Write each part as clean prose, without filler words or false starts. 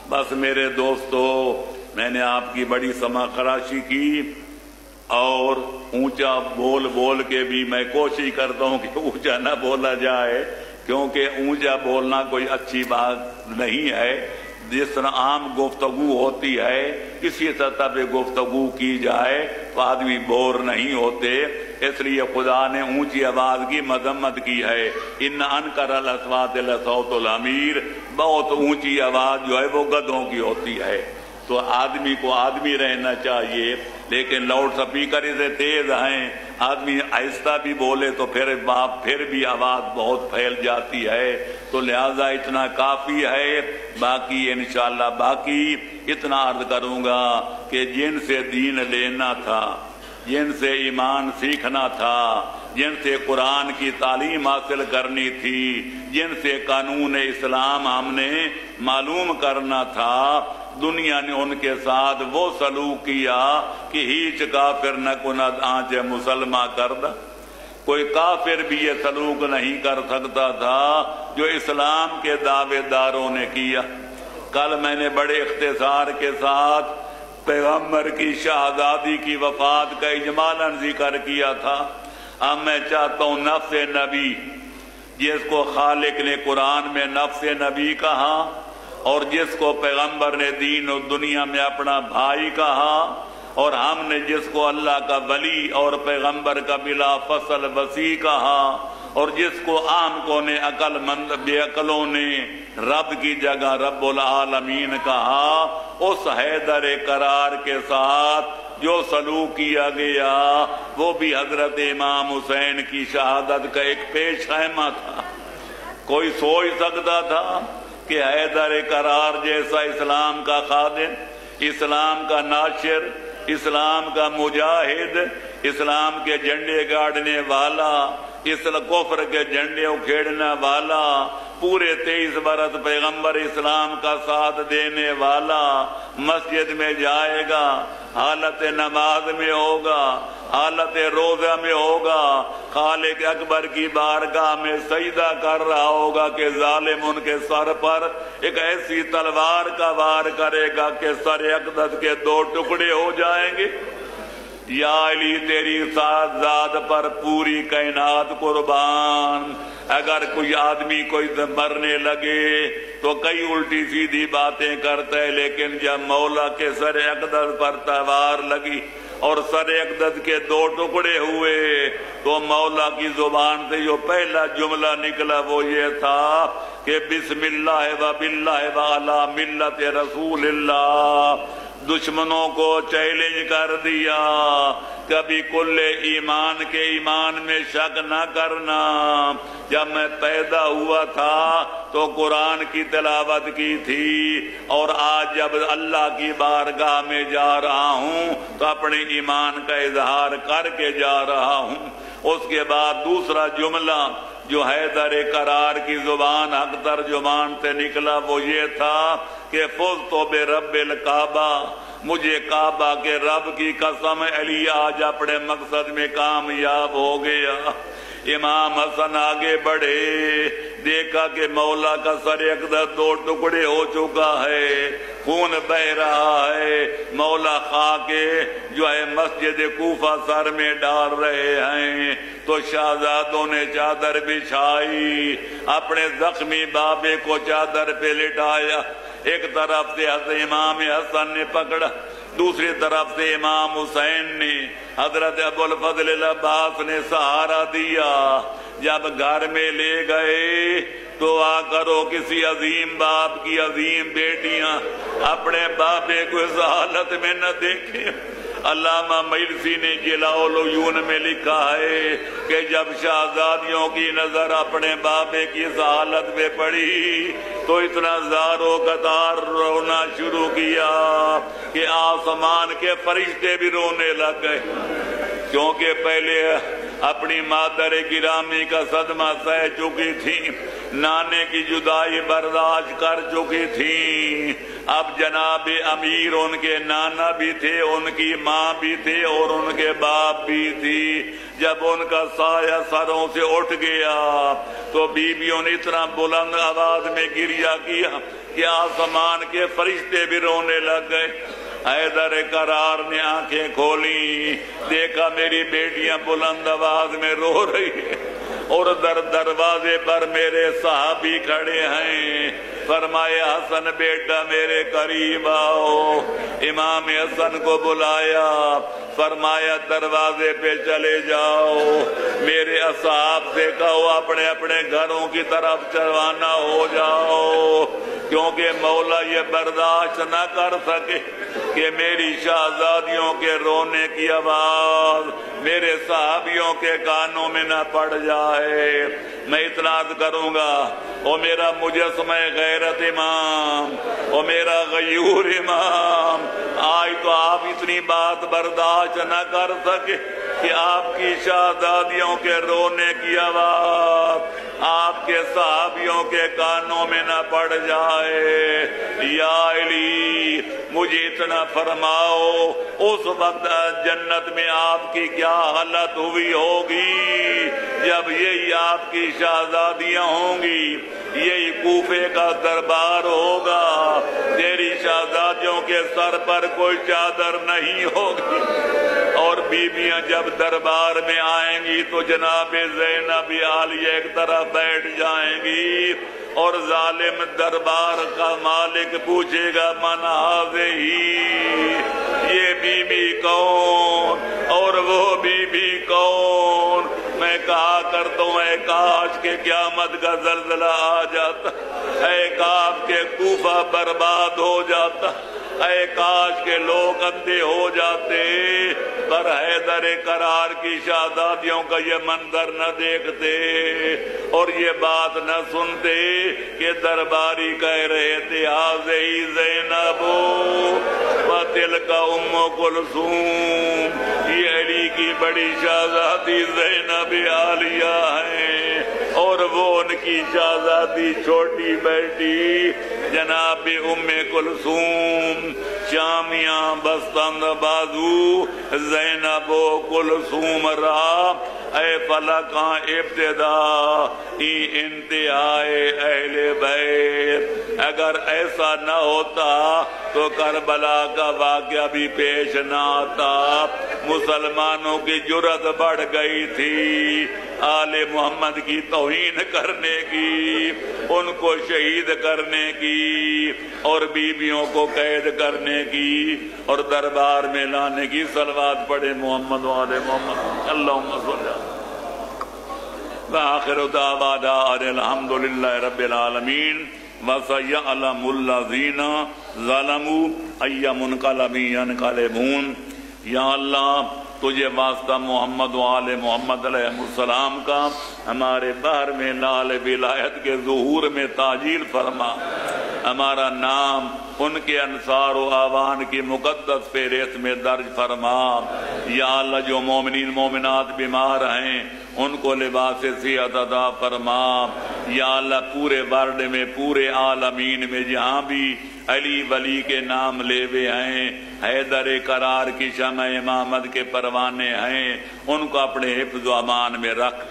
بس میرے دوستو، میں نے آپ کی بڑی سما خراشی کی اور اونچا بول بول کے بھی میں کوشش کرتا ہوں کہ اونچا نہ بولا جائے، کیونکہ اونچا بولنا کوئی اچھی بات نہیں ہے۔ جس طرح عام گفتگو ہوتی ہے اسی سطح پہ گفتگو کی جائے تو آدمی بور نہیں ہوتے، اس لیے خدا نے اونچی آواز کی مذمت کی ہے۔ ان انکر الاصوات لصوت الحمیر، بہت اونچی آواز جو ہے وہ گدھوں کی ہوتی ہے۔ تو آدمی کو آدمی رہنا چاہیے، لیکن لاؤڈ سپیکر سے تیز ہیں، آدمی آہستہ بھی بولے تو پھر بھی آواز بہت پھیل جاتی ہے۔ تو لہذا اتنا کافی ہے، باقی انشاءاللہ باقی اتنا عرض کروں گا کہ جن سے دین لینا تھا، جن سے ایمان سیکھنا تھا، جن سے قرآن کی تعلیم حاصل کرنی تھی، جن سے قانون اسلام ہم نے معلوم کرنا تھا، دنیا نے ان کے ساتھ وہ سلوک کیا کہ ہیچ کافر نہ کند آنچ مسلمہ کردہ۔ کوئی کافر بھی یہ سلوک نہیں کر سکتا تھا جو اسلام کے دعوے داروں نے کیا۔ کل میں نے بڑے اختصار کے ساتھ پیغمبر کی شہادی کی وفات کا اجمالاً ذکر کیا تھا۔ اب میں چاہتا ہوں نفس نبی، جس کو خالق نے قرآن میں نفس نبی کہا اور جس کو پیغمبر نے دین و دنیا میں اپنا بھائی کہا، اور ہم نے جس کو اللہ کا ولی اور پیغمبر کا بلا فصل وسیع کہا، اور جس کو عام کو نے عقل مند بے عقلوں نے رب کی جگہ رب العالمین کہا، اس حیدر قرار کے ساتھ جو سلوک کیا گیا وہ بھی حضرت امام حسین کی شہادت کا ایک پیش خیمہ تھا۔ کوئی سوچ سکتا تھا کہ حیدر قرار جیسا اسلام کا خادم، اسلام کا ناشر، اسلام کا مجاہد، اسلام کے جھنڈے گاڑنے والا، اس کفر کے جھنڈے اکھیڑنے والا، پورے 23 برس پیغمبر اسلام کا ساتھ دینے والا مسجد میں جائے گا، حالت نماز میں ہوگا، حالت روزہ میں ہوگا، خالق اکبر کی بارگاہ میں سجدہ کر رہا ہوگا کہ ظالم ان کے سر پر ایک ایسی تلوار کا وار کرے گا کہ سر اقدس کے 2 ٹکڑے ہو جائیں گے۔ یا علی تیری ذات پر پوری کائنات قربان۔ اگر کوئی آدمی کوئی مرنے لگے تو کئی الٹی سیدھی باتیں کرتا ہے، لیکن جب مولا کے سر اقدس پر تلوار لگی اور سر اقدس کے 2 ٹکڑے ہوئے تو مولا کی زبان سے جو پہلا جملہ نکلا وہ یہ تھا کہ بسم اللہ و باللہ و علی ملت رسول اللہ۔ دشمنوں کو چیلنج کر دیا، کبھی کل ایمان کے ایمان میں شک نہ کرنا۔ جب میں پیدا ہوا تھا تو قرآن کی تلاوت کی تھی، اور آج جب اللہ کی بارگاہ میں جا رہا ہوں تو اپنے ایمان کا اظہار کر کے جا رہا ہوں۔ اس کے بعد دوسرا جملہ جو حیدر قرار کی زبان حق ترجمان سے نکلا وہ یہ تھا کہ فزت برب الکعبہ، مجھے کعبہ کے رب کی قسم علی آج اپنے مقصد میں کامیاب ہو گیا۔ امام حسن آگے بڑھے، دیکھا کہ مولا کا سر اقدس 2 ٹکڑے ہو چکا ہے، خون بہ رہا ہے، مولا خاک جو ہے مسجد کوفہ سر میں ڈال رہے ہیں۔ تو شہزادوں نے چادر بچھائی، اپنے زخمی بابے کو چادر پہ لٹایا، ایک طرف سے حضرت امام حسن نے پکڑا، دوسری طرف سے امام حسین نے، حضرت ابو الفضل العباس نے سہارا دیا۔ جب گھر میں لے گئے دعا کرو کسی عظیم باپ کی عظیم بیٹیاں اپنے بابے کو اس حالت میں نہ دیکھیں۔ علامہ مجلسی نے جلاء العیون میں لکھا ہے کہ جب شہزادیوں کی نظر اپنے بابے کی اس حالت میں پڑی تو اتنا زار و قطار رونا شروع کیا کہ آسمان کے فرشتے بھی رونے لگ گئے، کیونکہ پہلے اپنی مادر گرامی کا صدمہ سہ چکی تھی، نانے کی جدائی برداشت کر چکی تھی، اب جناب امیر ان کے نانا بھی تھے، ان کی ماں بھی تھے اور ان کے باپ بھی تھی۔ جب ان کا سایہ سروں سے اٹھ گیا تو بیویوں نے اتنا بلند آواز میں گریہ کیا کہ آسمان کے فرشتے بھی رونے لگ گئے۔ حیدر کرار نے آنکھیں کھولی، دیکھا میری بیٹیاں بلند آواز میں رو رہی ہے اور دروازے پر میرے صحابی کھڑے ہیں۔ فرمایا حسن بیٹا میرے قریب آؤ۔ امام حسن کو بلایا، فرمایا دروازے پہ چلے جاؤ، میرے اصحاب سے کہو اپنے اپنے گھروں کی طرف روانہ ہو جاؤ، کیونکہ مولا یہ برداشت نہ کر سکے کہ میری شہزادیوں کے رونے کی آواز میرے صحابیوں کے کانوں میں نہ پڑ جائے۔ میں اتنا عرض کروں گا، او میرا مجسمہ غیرت امام، او میرا غیور امام، آج تو آپ اتنی بات برداشت نہ کر سکے کہ آپ کی شہزادیوں کے رونے کی آواز آپ کے صحابیوں کے کانوں میں نہ پڑ جائے۔ یا علی مجھے اتنا فرماؤ، اس وقت جنت میں آپ کی کیا حالت ہوئی ہوگی جب یہی آپ کی شہزادیاں ہوں گی، یہی کوفے کا دربار ہوگا، تیری شہزادیوں کے سر پر کوئی چادر نہیں ہوگی، اور بیویاں جب دربار میں آئیں گی تو جناب زینب عالیہ ایک طرف بیٹھ جائیں گی، اور ظالم دربار کا مالک پوچھے گا من ہذہ، یہ بی بی کون اور وہ بی بی کون؟ میں کہا کرتا ہوں اے کاش کے قیامت کا زلزلہ آ جاتا، اے کاش کے کوفہ برباد ہو جاتا، اے کاش کے لوگ اندھے ہو جاتے، پر حیدر کرار کی شہزادیوں کا یہ منظر نہ دیکھتے اور یہ بات نہ سنتے کہ درباری کہہ رہے تھے ہذہ زینب وتلک ام کلثوم، یہ علی کی بڑی شہزادی زینب عالیہ ہیں اور وہ ان کی شہزادی چھوٹی بیٹی جناب ام کلثوم، شامیاں بستند بازو زینب و کلثوم را، اے فلکاں ابتدا ای انتہائے اہل بیت۔ اگر ایسا نہ ہوتا تو کربلا کا واقعہ بھی پیش نہ آتا۔ مسلمانوں کی جرأت بڑھ گئی تھی آل محمد کی توہین کرنے کی، ان کو شہید کرنے کی اور بیویوں کو قید کرنے کی اور دربار میں لانے کی۔ صلوات پڑھے محمد و آل محمد، اللہم صلی اللہ۔ وآخر دعوانا ان الحمدللہ رب العالمین وسیعلم الذین ظلموا ای منقلب ینقلبون۔ یا اللہ تجھے واسطہ محمد و آل محمد علیہ السلام کا ہمارے بحر میں لال ولایت کے ظہور میں تاجیل فرما، ہمارا نام ان کے انصار و آوان کی مقدس فہرست میں درج فرما۔ یا اللہ جو مومنین مومنات بیمار ہیں ان کو لباس صحت عطا فرما۔ یا اللہ پورے ورلڈ میں پورے عالمین میں جہاں بھی علی ولی کے نام لے ہوئے ہیں، حیدر کرار کی شمع امامت کے پروانے ہیں، ان کو اپنے حفظ و امان میں رکھ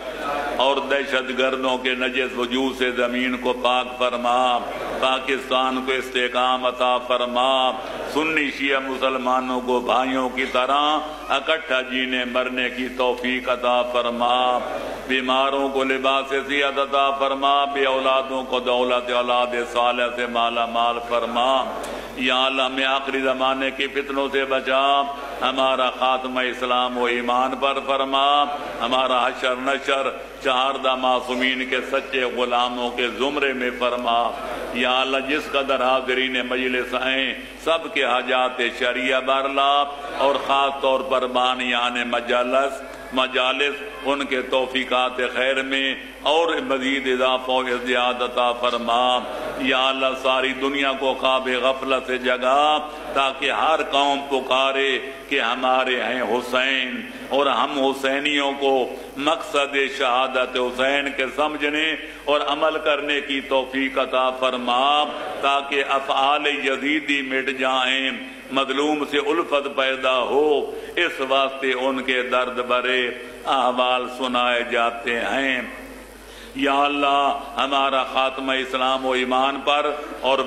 اور دہشت گردوں کے نجس وجود سے زمین کو پاک فرما، پاکستان کو استحکام عطا فرما، سنی شیعہ مسلمانوں کو بھائیوں کی طرح اکٹھا جینے مرنے کی توفیق عطا فرما، بیماروں کو لباس صحت عطا فرما، بے اولادوں کو دولت اولاد صالح سے مالا مال فرما۔ یا اللہ ہمیں آخری زمانے کی فتنوں سے بچا، ہمارا خاتمہ اسلام و ایمان پر فرما، ہمارا حشر نشر چہاردہ معصومین کے سچے غلاموں کے زمرے میں فرما۔ یا اللہ جس قدر حاضرین مجلس ہیں سب کے حاجات شرعیہ برلا، اور خاص طور پر بانیان مجالس ان کے توفیقات خیر میں اور مزید اضافہ و ازدیاد عطا فرما۔ یا اللہ ساری دنیا کو خواب غفلت سے جگا تاکہ ہر قوم پکارے کہ ہمارے ہیں حسین، اور ہم حسینیوں کو مقصد شہادت حسین کے سمجھنے اور عمل کرنے کی توفیق عطا فرما، تاکہ افعال یزیدی مٹ جائیں، مظلوم سے الفت پیدا ہو، اس واسطے ان کے درد بھرے احوال سنائے جاتے ہیں۔ یا اللہ ہمارا خاتمہ اسلام و ایمان پر اور